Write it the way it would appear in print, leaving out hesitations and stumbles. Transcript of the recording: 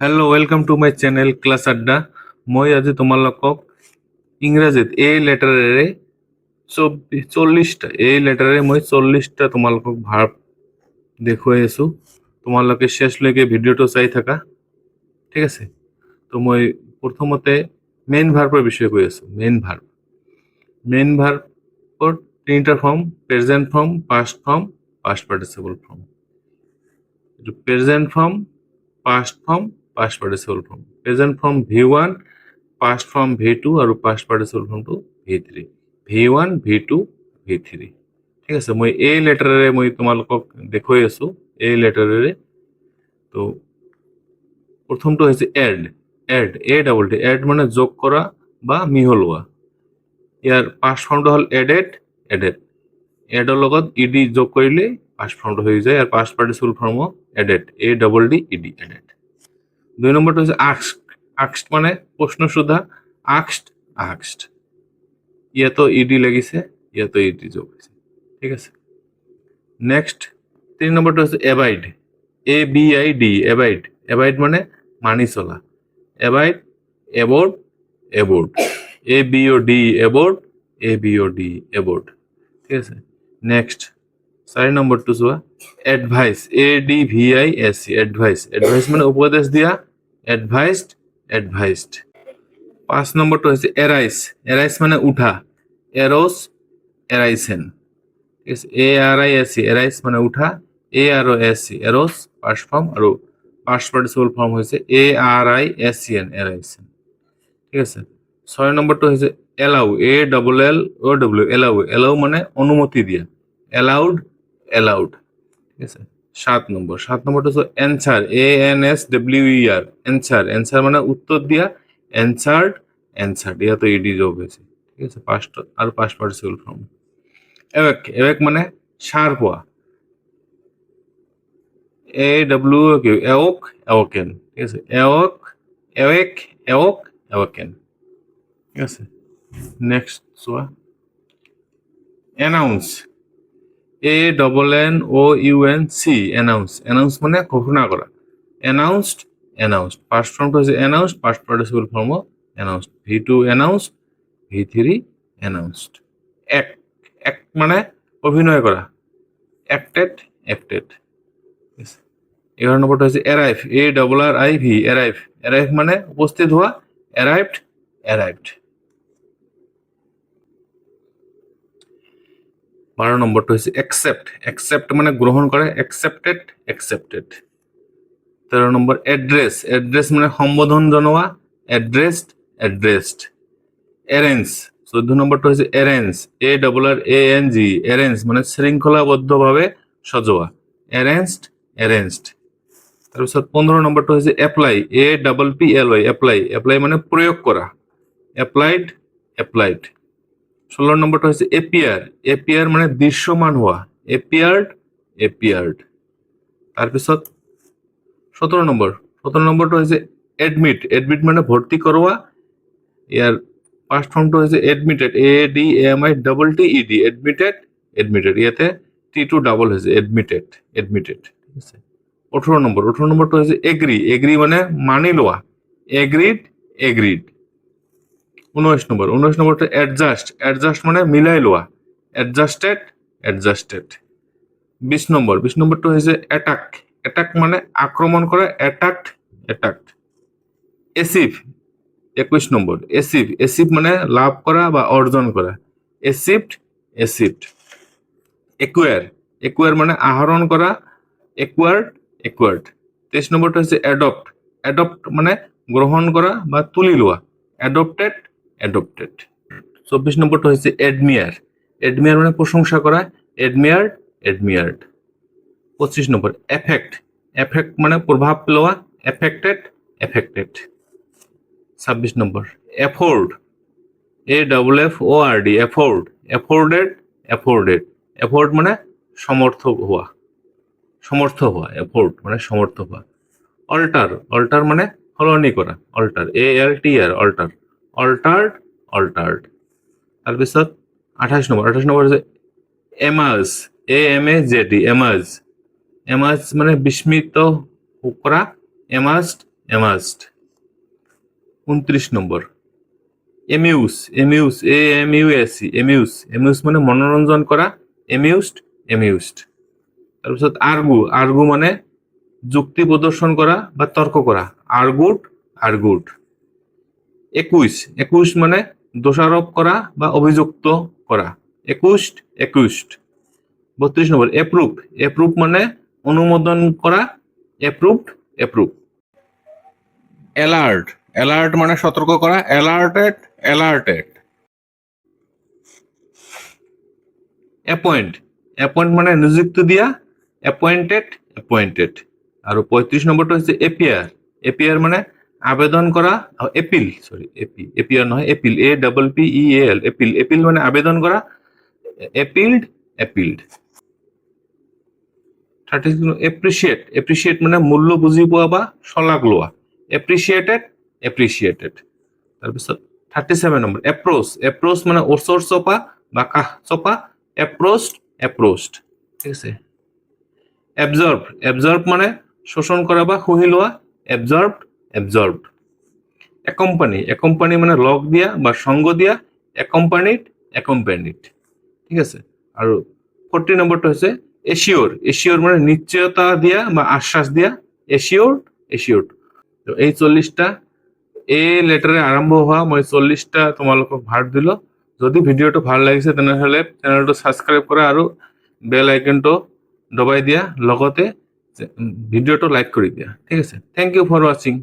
Hello' welcome to my channel class আড্ডা। মই আজি তোমালোকক ইংৰাজীত এ লেটাৰেৰে 40টা তোমালোকক ভাৰ্ব দেখুৱাই আছোঁ। তোমালোকে শেষলৈকে ভিডিঅ'টো চাই থাকা, ঠিক আছে? তো মই প্ৰথমতে মেইন ভাৰ্বৰ বিষয়ে কৈ আছোঁ। মেইন ভাৰ্বৰ তিনিটা form: present form, past form, past participle form. এইটো present form, past form, past participle form. Present form V1, past form V2 আৰু past participle ফৰ্মটো V3। V1, V2, V3, ঠিক আছে? মই এই লেটাৰেৰে মই তোমালোকক দেখুৱাই আছোঁ, এই লেটাৰেৰে। তো প্ৰথমটো হৈছে এড। এড মানে যোগ কৰা বা মিহলোৱা। ইয়াৰ পাষ্ট ফৰ্মটো হ'ল এডেড। এডৰ লগত ইডি যোগ কৰিলে পাষ্ট ফৰ্মটো হৈ যায়। আৰু পাষ্ট পাৰ্টিচিপল ফৰ্মো এডেড, ADD এডেড। 2 নম্বৰটো হৈছে আক্সড মানে প্ৰশ্ন সোধা, আক্সড। ইয়াতো ইডি লাগিছে, ইয়াতো ইডি যোগ হৈছে, ঠিক আছে? নেক্সট 3 নম্বৰটো হৈছে এবাইড, ABID, এবাইড মানে মানি চলা। এবাইড, এবৰ্ড, ABOD, এবৰ্ড, ঠিক আছে? নেক্সট 4 নম্বৰটো চোৱা, এডভাইস, ADVIS, এডভাইস মানে উপদেশ দিয়া, এডভাইসড। 5 নম্বৰটো হৈছে এৰাইজ মানে উঠা, এৰাইছেন, ঠিক আছে? ARISE, এৰাইজ মানে উঠা, AROSE, এৰোছ পাষ্ট ফৰ্ম, আৰু পাষ্ট পাৰ্টিচিপল ফৰ্ম হৈছে ARISEN, এৰাইছেন, ঠিক আছে? 6 নম্বৰটো হৈছে এলাউ, এলাউ মানে অনুমতি দিয়া, এলাউড, ঠিক আছে? 7 নম্বৰটো হচ্ছে অ্যানসার, ANSWER, অ্যানসার মানে উত্তর দিয়া, অ্যানসার্ড, ইয়াতো ইডি যোগ হয়েছে, ঠিক আছে? পাস্ট আর পাস্ট পার্টিসিপল ফর্ম। এওয়েক মানে সার পোয়া, এওকেন, ঠিক আছে? এওকেন, ঠিক আছে? নেক্সট চোৱা, অ্যানাউন্স, ANNOUNC, অ্যানাউন্স মানে ঘোষণা করা, অ্যানাউন্সড। পাস্ট ফর্মটা হচ্ছে অ্যানাউন্সড, পাস্ট পার্টিসিপল ফর্মও announced. V2 announced, V3 announced. Act মানে অভিনয় করা, অ্যাক্টেড। 11 নম্বরটা হচ্ছে অ্যারাইভ, ARRIV, অ্যারাইভ মানে উপস্থিত হওয়া, অ্যারাইভড। 12 নম্বরটা হচ্ছে অ্যাকসেপ্ট মানে গ্রহণ করে, অ্যাকসেপ্টেড। 13 নম্বর অ্যাড্রেস মানে সম্বোধন জনোয়া, অ্যাড্রেসড। অ্যারেঞ্জ, 14 নম্বরটা হচ্ছে অ্যারেঞ্জ, ARRANG, মানে শৃঙ্খলাবদ্ধভাবে সজোয়া, অ্যারেঞ্জড। তারপর 15 নম্বরটা হচ্ছে অ্যাপ্লাই, অ্যাপ্লাই মানে প্রয়োগ করা, অ্যাপ্লাইড। 16 নম্বরটা হচ্ছে এপিয়ার মানে দৃশ্যমান হওয়া, এপিয়ার্ড। তারপিছত 17 নম্বরটা হচ্ছে এডমিট মানে ভর্তি করোয়া। ইয়ার পাস্ট ফর্মটা হচ্ছে এডমিটেড, ADMITTED, এডমিটেড। ইয়াতে T2 ডাবল হয়েছে, এডমিটেড, ঠিক আছে? 18 নম্বরটা হচ্ছে এগ্রি মানে মানি লওয়া, এগ্রিড। 19 নম্বরটা অ্যাডজাস্ট মানে মিলাই লওয়া, অ্যাডজাস্টেড। 20 নম্বরটা হচ্ছে অ্যাটাক মানে আক্রমণ করা, অ্যাটাকড। এসিভ, 21 নম্বর, এসিভ মানে লাভ করা বা অর্জন করা, এসিভড। একুয়ার মানে আহরণ করা, একুয়ার্ড। 23 নম্বরটা হচ্ছে অ্যাডপ্ট মানে গ্রহণ করা বা তুলি লওয়া, অ্যাডপ্টেড। 24 নম্বরটা হচ্ছে এডমিয়ার মানে প্রশংসা করা, এডমিয়ার্ড। 25 নম্বর এফেক্ট মানে প্রভাব লওয়া, এফেক্টেড। 26 নম্বর অ্যাফোর্ড, AFFORD, অ্যাফোর্ডেড মানে সমর্থ হওয়া, মানে সমর্থ হওয়া। অল্টার মানে সলনি করা, অল্টার্ড। তারপিছত 28 নম্বর হচ্ছে এমাজ, AMAZ, এমাজ মানে বিস্মিত করা, অ্যামাজড। 29 নম্বর এমিউজ, এমিউজ, AMUSE, এমিউজ, এমিউজ মানে মনোরঞ্জন করা, এমিউজড, এমিউজড। তাৰপিছত আর্গু, আর্গু মানে যুক্তি প্রদর্শন করা বা তর্ক করা, আর্গুড, আর্গুড। 21, 21 মানে দোষারোপ করা বা অভিযুক্ত করা, একুশড, একুশড। 32 নম্বর এপ্রুভ, এপ্রুভ মানে অনুমোদন করা, এপ্রুভড, এপ্রুভ। অ্যালার্ট, অ্যালার্ট মানে সতর্ক করা, অ্যালার্টেড, অ্যালার্টেড। অ্যাপয়েন্ট, অ্যাপয়েন্ট মানে নিযুক্ত দিয়া, অ্যাপয়েন্টেড, অ্যাপয়েন্টেড। আর 35 নম্বরটা হচ্ছে এপিয়ার, এপিয়ার মানে আবেদন করা, এপিল, সরি এপিয়ার নয়, এপিল, APPEAL, এপিল, এপিল মানে আবেদন করা, এপিলড, অ্যাপিলড। 36 এপ্রিসিয়েট, এপ্রিসিয়েট মানে মূল্য বুঝি পোৱা বা শলাগ লোৱা, এপ্রিসিয়েটেড, এপ্রিসিয়েটেড। তাৰপিছত 37 নম্বৰ এপ্ৰোচ, এপ্ৰোচ মানে ওচৰ চপা বা কাষ চপা, এপ্ৰোচড, এপ্ৰোচড। ঠিক আছে। এবজর্ব, এবজর্ব মানে শোষণ করা বা শুহি লোৱা, এবজর্বড, এবজর্বড। একম্পানি, একম্পানি মানে লগ দিয়া বা সঙ্গ দিয়া, একম্পানিড, একম্পানিড। ঠিক আছে। আৰু 40 নম্বরটা হচ্ছে এশিওর, এশিওর মানে নিশ্চয়তা দিয়া বা আশ্বাস দিয়া, এশিওর, এশিওর। তো এই 40টা এ লেটারে আৰম্ভ হোৱা মই 40টা তোমালোকক ভাৰ্ব দিলো। যদি ভিডিঅ'টো ভাল লাগিছে তেনেহ'লে চেনেলটো ছাবস্ক্ৰাইব কৰা আৰু বেল আইকনটো দবাই দিয়া, লগতে ভিডিঅ'টো লাইক কৰি দিয়া। ঠিক আছে। Thank you for ৱাচিং।